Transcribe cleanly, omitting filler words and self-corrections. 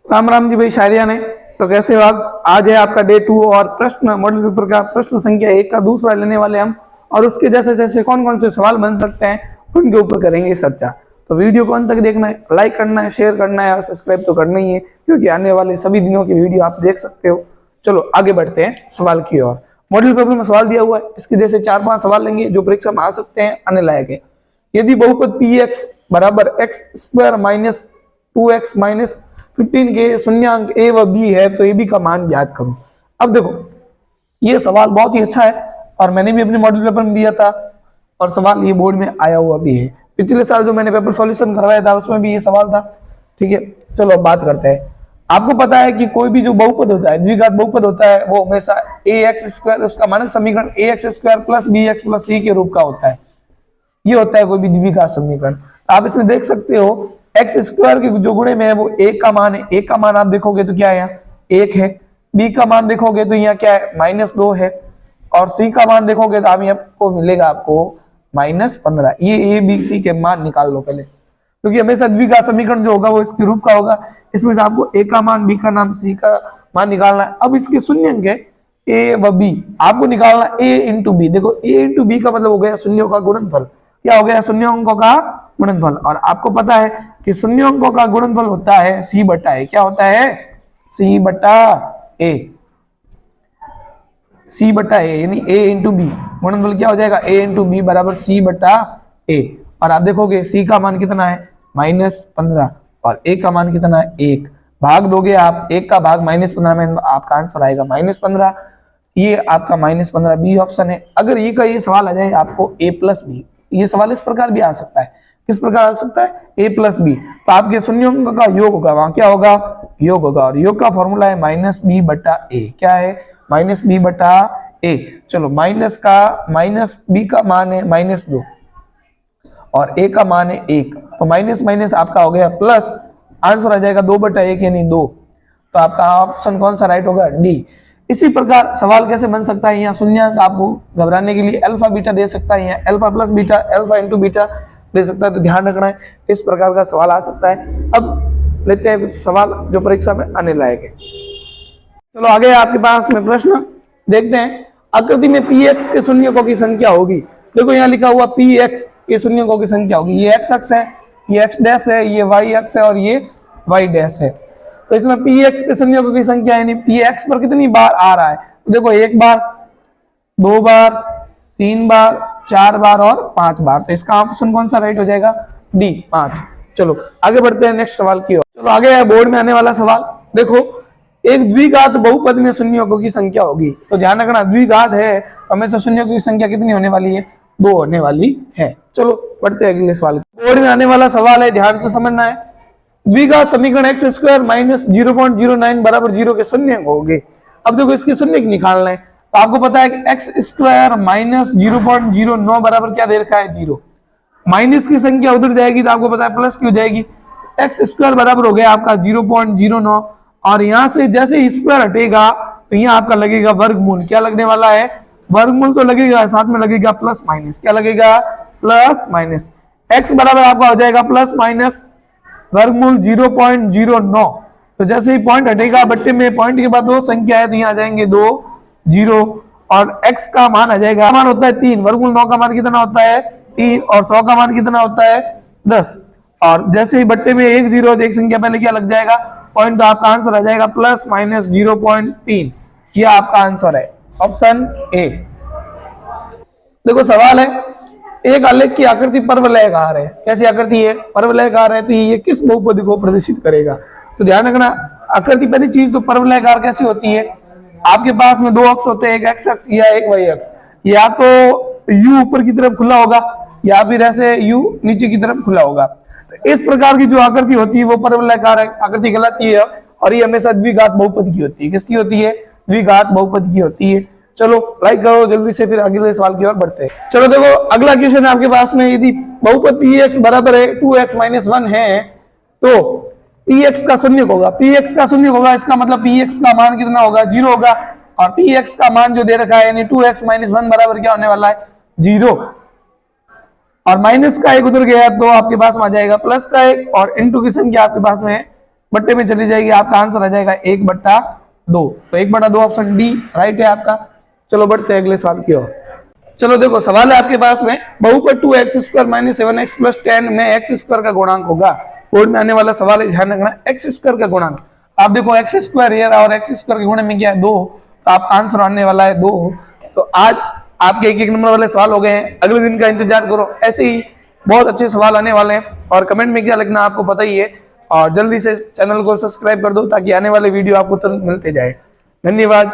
राम राम जी भाई शायरिया ने। तो कैसे हो आप? आज है आपका डे 2 और प्रश्न मॉडल पेपर का प्रश्न संख्या 1 का दूसरा लेने वाले हम, और उसके जैसे जैसे कौन कौन से सवाल बन सकते हैं उनके ऊपर करेंगे चर्चा। तो वीडियो को अंत तक देखना है, लाइक करना है, शेयर करना है और सब्सक्राइब तो करना ही है, क्योंकि आने वाले सभी दिनों की वीडियो आप देख सकते हो। चलो आगे बढ़ते हैं सवाल की ओर। मॉडल पेपर में सवाल दिया हुआ है, इसके जैसे 4-5 सवाल लेंगे जो परीक्षा में आ सकते हैं, आने लायक है। यदि बहुपद पी एक्स बराबर x square minus 2x minus 15 के शून्यांक a व b है तो ab का मान ज्ञात करो। अब देखो ये सवाल बहुत ही अच्छा है और मैंने भी अपने मॉडल पेपर में दिया था, और सवाल ये बोर्ड में आया हुआ भी है। पिछले साल जो मैंने पेपर सॉल्यूशन करवाया था उसमें भी ये सवाल था। ठीक है, चलो अब बात करते हैं। आपको पता है कि कोई भी जो बहुपद होता है, द्विघात बहुपद होता है, वो हमेशा ax स्क्वायर, उसका मानक समीकरण ax square plus bx plus c के रूप का होता है। ये होता है कोई भी द्विघात समीकरण। आप इसमें देख सकते हो एक्स स्क्वायर के जो गुणे में है वो एक का मान है। एक का मान आप देखोगे तो क्या है, यहाँ 1 है। बी का मान देखोगे तो यहाँ क्या है, -2 है। और सी का मान देखोगे तो आप यहाँ को मिलेगा आपको -15। ये ए बी सी के मान निकाल लो पहले, क्योंकि हमेशा द्विघात समीकरण जो होगा वो इसके रूप का होगा। इसमें से आपको ए का मान, बी का नाम, सी का मान निकालना है। अब इसके शून्यंक है ए व बी, आपको निकालना ए इंटू बी। देखो ए इंटू बी का मतलब हो गया शून्यों का गुणनफल। क्या हो गया, शून्य अंकों का गुणनफल। और आपको पता है कि शून्य अंकों का गुणनफल होता है सी बटा ए। क्या होता है, सी बटा ए। सी बटा ए यानी ए इंटू बी, गुणनफल क्या हो जाएगा, ए इंटू बी बराबर सी बटा ए। और आप देखोगे सी का मान कितना है, -15, और ए का मान कितना है, 1। भाग दोगे आप, 1 का भाग -15 में आपका आंसर आएगा -15। ये आपका -15 बी ऑप्शन है। अगर ये का ये सवाल आ जाए आपको a प्लस बी, ये सवाल इस प्रकार भी आ सकता है। किस प्रकार आ सकता है, a प्लस बी, तो आपके शून्यों का योग होगा, वहां क्या होगा, योग होगा। और योग का फॉर्मूला है -b बटा a। क्या है, -b बटा a। चलो माइनस b का मान है -2 और a का मान है 1, तो माइनस माइनस आपका हो गया प्लस, आंसर आ जाएगा 2 बटा 1 यानी 2। तो आपका ऑप्शन कौन सा राइट होगा, डी। इसी प्रकार सवाल कैसे बन सकता है, यहाँ शून्यंक आपको घबराने के लिए अल्फा बीटा दे सकता है, यहाँ alpha plus beta, alpha into beta दे सकता है। तो ध्यान रखना है, इस प्रकार का सवाल आ सकता है। अब लेते हैं कुछ सवाल जो परीक्षा में आने लायक है। चलो आगे आपके पास में प्रश्न देखते हैं। आकृति में पी एक्स के शून्यकों की संख्या होगी। देखो यहाँ लिखा हुआ पी एक्स के शून्यकों की संख्या होगी। ये एक्स अक्ष है, ये एक्स डैश है, ये वाई अक्ष है और ये वाई डैश है। तो इसमें पी एक्स के शून्यकों की संख्या यानी पी एक्स पर कितनी बार आ रहा है, तो देखो 1 बार, 2 बार, 3 बार, 4 बार और 5 बार। तो इसका ऑप्शन कौन सा राइट हो जाएगा, डी, 5। चलो आगे बढ़ते हैं नेक्स्ट सवाल की ओर। चलो आगे है बोर्ड में आने वाला सवाल। देखो एक द्विघात बहुपद में शून्यकों की संख्या होगी। तो ध्यान रखना, द्विघात है तो हमेशा शून्यकों की संख्या कितनी होने वाली है, 2 होने वाली है। चलो बढ़ते हैं अगले सवाल। बोर्ड में आने वाला सवाल है, ध्यान से समझना है। द्विघात समीकरण एक्स स्क्वायर माइनस 0.09 बराबर 0 के शून्य होंगे। अब देखो इसके शून्य निकालना है, तो आपको पता है कि एक्स स्क्वायर माइनस 0.09 बराबर क्या दे रखा है, 0। माइनस की संख्या उधर जाएगी तो आपको पता है प्लस की हो जाएगी। एक्स स्क्वायर बराबर हो गया आपका 0.09, और यहां से जैसे स्क्वायर हटेगा तो यहाँ आपका लगेगा वर्गमूल। क्या लगने वाला है, वर्गमूल तो लगेगा, साथ में लगेगा प्लस माइनस। क्या लगेगा, प्लस माइनस। एक्स बराबर आपका हो जाएगा प्लस माइनस वर्गमूल 0.09। तो जैसे ही पॉइंट हटेगा बट्टे में, पॉइंट के बाद 2 संख्या है तो यहाँ आ जाएंगे 2 0, और x का मान आ जाएगा, मान होता है 3, वर्गमूल 9 का मान कितना होता है 3, और 100 का मान कितना होता है 10। और जैसे ही बट्टे में 1 0 तो एक संख्या पहले क्या लग जाएगा, पॉइंट। तो आपका आंसर आ जाएगा प्लस माइनस 0.3। यह आपका आंसर है ऑप्शन ए। देखो सवाल है, एक आलेख की आकृति परवलयाकार है। कैसी आकृति है, परवलयाकार है, तो ये किस बहुपद को प्रदर्शित करेगा। तो ध्यान रखना, आकृति पहली चीज तो परवलयाकार कैसी होती है, आपके पास में 2 अक्ष होते हैं, एक एक्स अक्ष या एक वाई अक्ष। या तो यू ऊपर की तरफ खुला होगा या फिर ऐसे यू नीचे की तरफ खुला होगा। तो इस प्रकार की जो आकृति होती है वो परवलयाकार आकृति कहलाती है, और ये हमेशा द्विघात बहुपद की होती है। किसकी होती है, द्विघात बहुपद की होती है। चलो लाइक करो जल्दी से, फिर अगले सवाल की ओर बढ़ते हैं। चलो देखो अगला क्वेश्चन है आपके पास में, यदि बहुपद पी एक्स बराबर है 2x माइनस 1 है तो पी एक्स का शून्य होगा। पी एक्स का शून्य होगा, इसका मतलब पी एक्स का मान कितना होगा, 0 होगा। और पी एक्स का मान जो दे रखा है यानी 2x माइनस 1 बराबर क्या होने वाला है, 0। और माइनस का एक उधर गया तो आपके पास में आ जाएगा प्लस का एक, और इंटू की संख्या आपके पास में बट्टे में चली जाएगी, आपका आंसर आ जाएगा 1/2। तो 1/2 ऑप्शन डी राइट है आपका। चलो बढ़ते हैं अगले सवाल की ओर। चलो देखो सवाल है आपके पास में, बहुपद 2x² - 7x + 10 में x² का गुणांक होगा। बोर्ड में आने वाला सवाल है, ध्यान रखना, x² का गुणांक। आप देखो x² है और x² के गुणे में क्या है 2, तो आपका आंसर आने वाला है 2। तो आज आपके 1-1 नंबर वाले सवाल हो गए हैं, अगले दिन का इंतजार करो, ऐसे ही बहुत अच्छे सवाल आने वाले हैं। और कमेंट में क्या लिखना आपको पता ही है, और जल्दी से चैनल को सब्सक्राइब कर दो ताकि आने वाले वीडियो आपको तुरंत मिलते जाए। धन्यवाद।